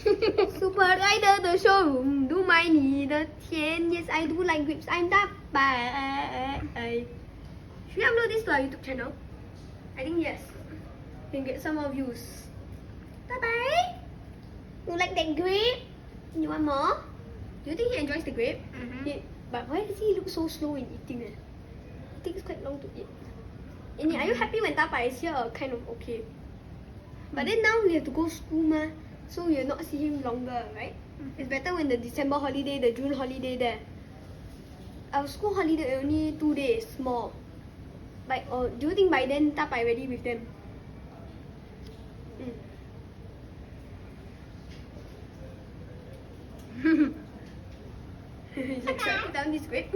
Super Rider the showroom, do my need the 10. Yes, I do like grapes. I'm that bad. Should we upload this to our YouTube channel? I think yes. Can get some more views. Bye bye. You like that grape? You want more? Do you think he enjoys the grape? But why does he look so slow in eating? It takes quite long to eat. And are you happy when Tapa is here or kind of okay? But then now we have to go school ma, so we will not see him longer, right? It's better when the December holiday, the June holiday there. Our school holiday only 2 days more. Like, or do you think by then Tapa ready with them? He's excited down this grape.